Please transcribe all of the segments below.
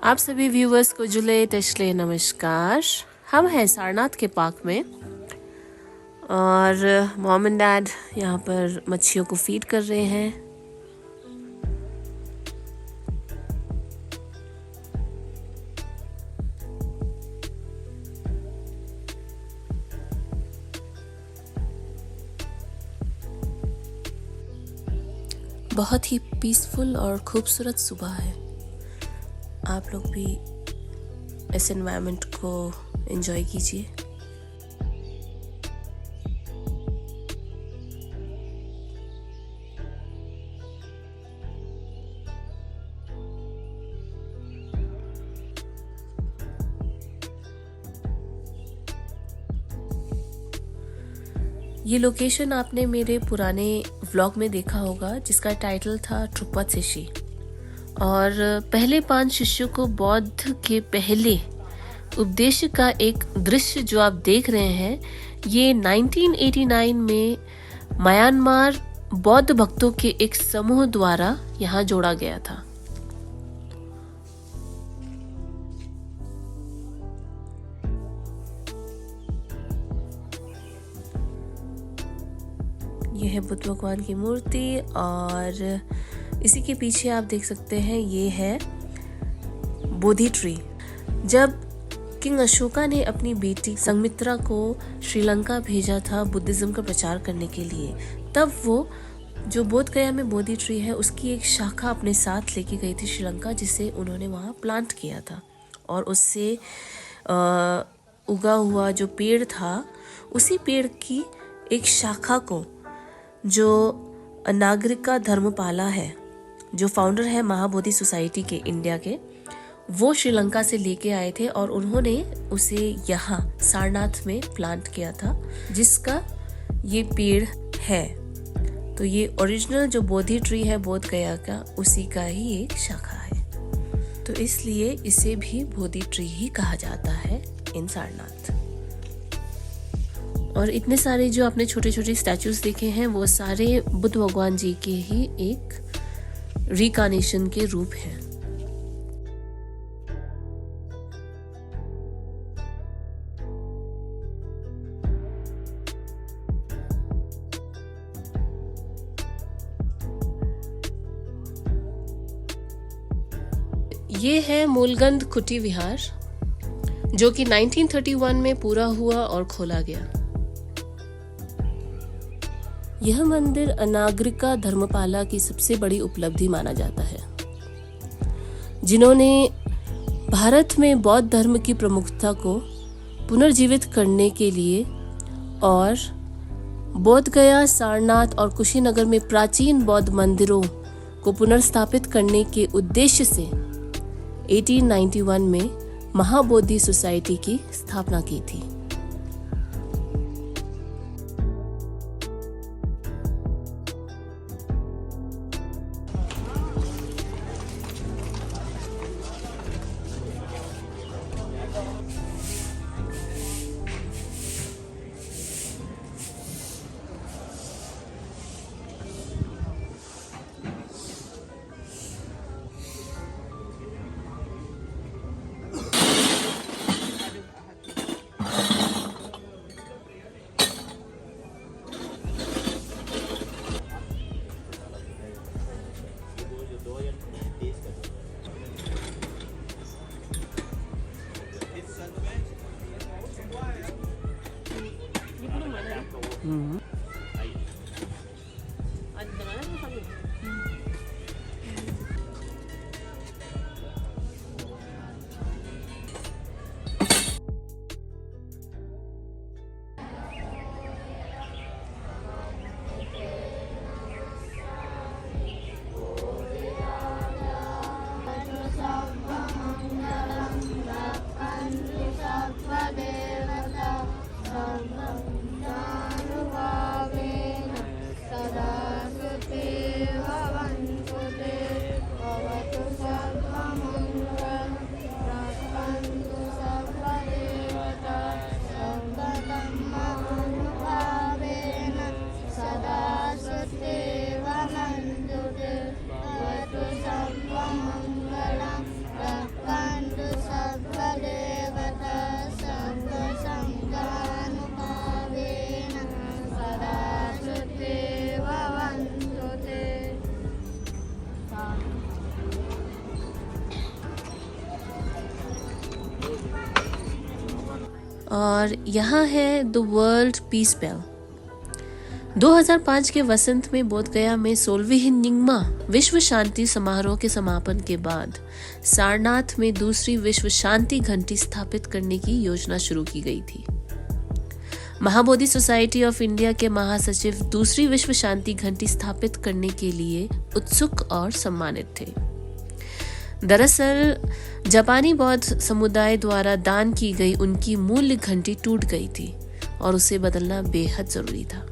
आप सभी व्यूवर्स को जुले तशले नमस्कार। हम हैं सारनाथ के पार्क में और मॉम एंड डैड यहाँ पर मच्छियों को फीड कर रहे हैं। बहुत ही पीसफुल और खूबसूरत सुबह है। आप लोग भी इस एनवायरनमेंट को एंजॉय कीजिए। ये लोकेशन आपने मेरे पुराने व्लॉग में देखा होगा जिसका टाइटल था ट्रुपा शिष्य। और पहले 5 शिष्यों को बौद्ध के पहले उपदेश का एक दृश्य जो आप देख रहे हैं, ये 1989 में म्यांमार बौद्ध भक्तों के एक समूह द्वारा यहाँ जोड़ा गया था। ये है बुद्ध भगवान की मूर्ति और इसी के पीछे आप देख सकते हैं ये है बोधि ट्री। जब किंग अशोका ने अपनी बेटी संघमित्रा को श्रीलंका भेजा था बुद्धिज्म का प्रचार करने के लिए, तब वो जो बोध गया में बोधि ट्री है उसकी एक शाखा अपने साथ लेके गई थी श्रीलंका, जिसे उन्होंने वहाँ प्लांट किया था। और उससे उगा हुआ जो पेड़ था, उसी पेड़ की एक शाखा को जो अनागरिका धर्मपाला है, जो फाउंडर है महाबोधि सोसाइटी के इंडिया के, वो श्रीलंका से लेके आए थे और उन्होंने उसे यहाँ सारनाथ में प्लांट किया था, जिसका ये पेड़ है। तो ये ओरिजिनल जो बोधि ट्री है बोध गया का, उसी का ही एक शाखा है। तो इसलिए इसे भी बोधि ट्री ही कहा जाता है इन सारनाथ। और इतने सारे जो आपने छोटे छोटे स्टैचूज देखे हैं, वो सारे बुद्ध भगवान जी के ही एक रिकार्नेशन के रूप हैं। ये है मूलगंध कुटी विहार, जो कि 1931 में पूरा हुआ और खोला गया। यह मंदिर अनागरिका धर्मपाला की सबसे बड़ी उपलब्धि माना जाता है, जिन्होंने भारत में बौद्ध धर्म की प्रमुखता को पुनर्जीवित करने के लिए और बोध गया, सारनाथ और कुशीनगर में प्राचीन बौद्ध मंदिरों को पुनर्स्थापित करने के उद्देश्य से 1891 में महाबोधि सोसाइटी की स्थापना की थी। और यहाँ है द वर्ल्ड पीस बेल। 2005 के वसंत में बोधगया में 16वीं निंगमा विश्व शांति समारोह के समापन के बाद सारनाथ में दूसरी विश्व शांति घंटी स्थापित करने की योजना शुरू की गई थी। महाबोधि सोसाइटी ऑफ इंडिया के महासचिव दूसरी विश्व शांति घंटी स्थापित करने के लिए उत्सुक और सम्मानित थे। दरअसल जापानी बौद्ध समुदाय द्वारा दान की गई उनकी मूल्य घंटी टूट गई थी और उसे बदलना बेहद जरूरी था।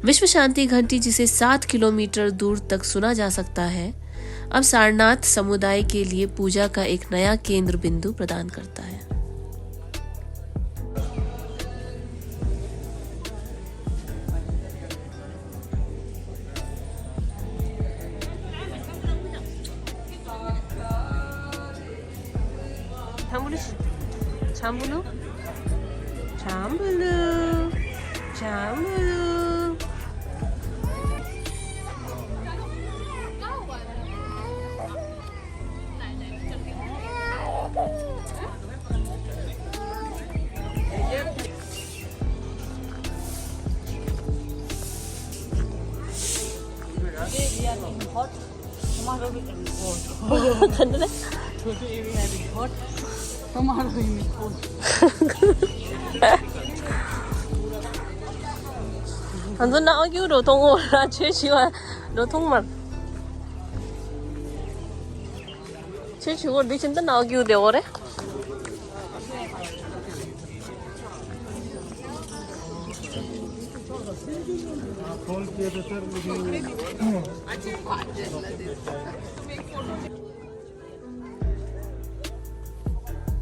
विश्व शांति घंटी, जिसे 7 किलोमीटर दूर तक सुना जा सकता है, अब सारनाथ समुदाय के लिए पूजा का एक नया केंद्र बिंदु प्रदान करता है। 한 손 나오기로 동호라 최치와 너 통만 최치고 네 진짜 나오기로 되어래?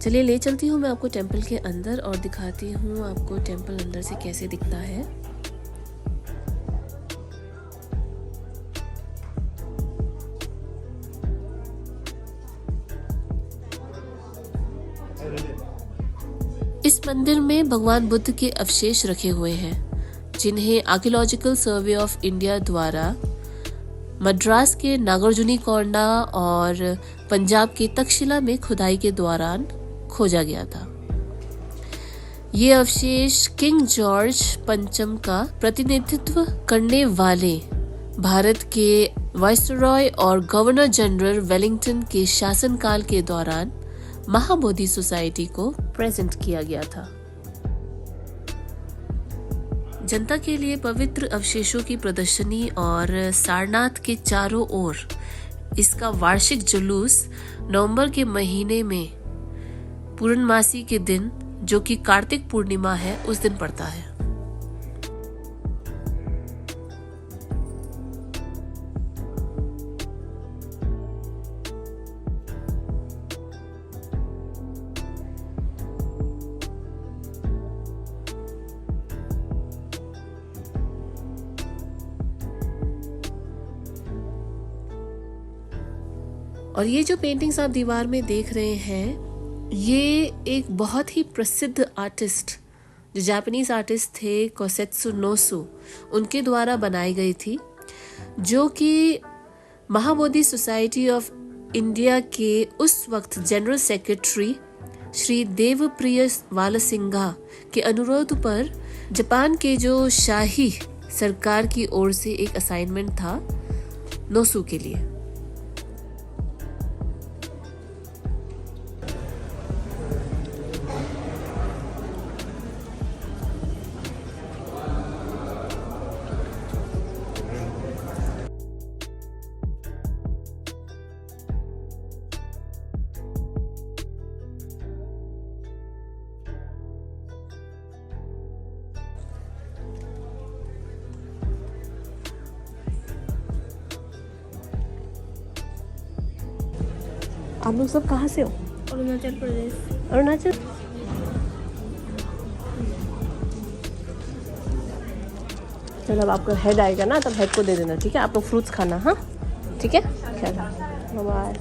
चलिए ले चलती हूँ मैं आपको टेंपल के अंदर और दिखाती हूँ आपको टेंपल अंदर से कैसे दिखता है। इस मंदिर में भगवान बुद्ध के अवशेष रखे हुए हैं, जिन्हें आर्कियोलॉजिकल सर्वे ऑफ इंडिया द्वारा मद्रास के नागार्जुनीकोंडा और पंजाब के तक्षशिला में खुदाई के दौरान खोजा गया था। ये अवशेष किंग जॉर्ज पंचम का प्रतिनिधित्व करने वाले भारत के वाइसरॉय और गवर्नर जनरल वेलिंगटन के शासनकाल के दौरान महाबोधि सोसाइटी को प्रेजेंट किया गया था। जनता के लिए पवित्र अवशेषों की प्रदर्शनी और सारनाथ के चारों ओर इसका वार्षिक जुलूस नवंबर के महीने में पूर्णमासी के दिन, जो कि कार्तिक पूर्णिमा है, उस दिन पड़ता है। और ये जो पेंटिंग्स आप दीवार में देख रहे हैं, ये एक बहुत ही प्रसिद्ध आर्टिस्ट, जो जापानीज आर्टिस्ट थे कोसेत्सु नोसु, उनके द्वारा बनाई गई थी, जो कि महाबोधि सोसाइटी ऑफ इंडिया के उस वक्त जनरल सेक्रेटरी श्री देवप्रिय वालसिंघा के अनुरोध पर जापान के जो शाही सरकार की ओर से एक असाइनमेंट था नोसु के लिए। आप लोग सब कहाँ से हो? अरुणाचल प्रदेश। अरुणाचल। चलो अब आपका हेड आएगा ना, तब हेड को दे देना, ठीक है? आप लोग फ्रूट्स खाना, हाँ ठीक है? चलो बाय।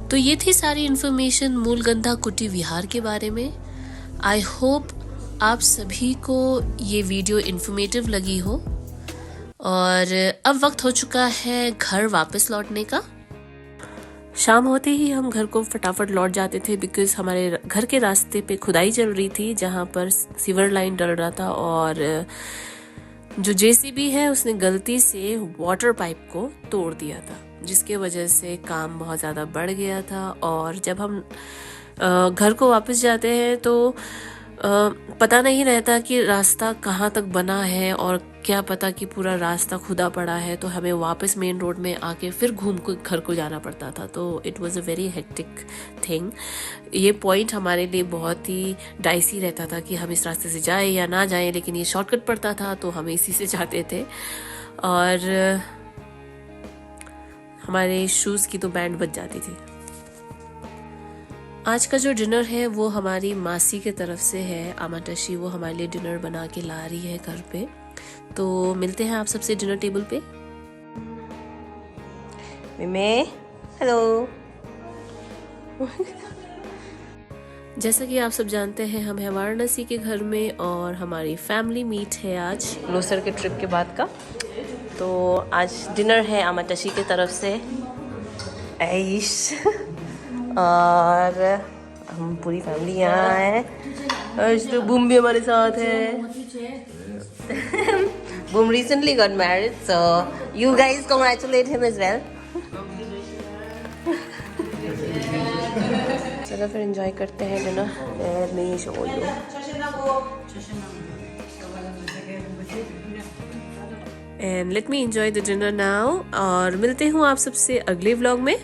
तो ये थी सारी इन्फॉर्मेशन मूलगंधा कुटी विहार के बारे में। आई होप आप सभी को ये वीडियो इन्फॉर्मेटिव लगी हो। और अब वक्त हो चुका है घर वापस लौटने का। शाम होते ही हम घर को फटाफट लौट जाते थे बिकॉज हमारे घर के रास्ते पे खुदाई चल रही थी जहाँ पर सीवर लाइन डल रहा था और जो जेसीबी है उसने गलती से वाटर पाइप को तोड़ दिया था, जिसके वजह से काम बहुत ज़्यादा बढ़ गया था। और जब हम घर को वापस जाते हैं तो पता नहीं रहता कि रास्ता कहाँ तक बना है और क्या पता कि पूरा रास्ता खुदा पड़ा है, तो हमें वापस मेन रोड में आके फिर घूम कर घर को जाना पड़ता था। तो it was a very hectic thing. ये पॉइंट हमारे लिए बहुत ही डाइसी रहता था कि हम इस रास्ते से जाए या ना जाए, लेकिन ये शॉर्टकट पड़ता था तो हम इसी से जाते थे। और हमारे शूज़ की तो बैंड बज जाती थी। आज का जो डिनर है वो हमारी मासी के तरफ से है, आमाटशी। वो हमारे लिए डिनर बना के ला रही है घर पे। तो मिलते हैं आप सबसे डिनर टेबल पे। मिमे हेलो। जैसा कि आप सब जानते हैं हम हैं वाराणसी के घर में और हमारी फैमिली मीट है आज लोसर के ट्रिप के बाद का। तो आज डिनर है आमाटशी की तरफ से, ऐश और हम पूरी फैमिली यहाँ है। आज तो बूम भी हमारे साथ है। Boom recently got married, so you guys congratulate him as well. चलो फिर एंजॉय करते हैं dinner. Let me show you. And let me enjoy the dinner now. और मिलते हूँ आप सबसे अगले व्लॉग में।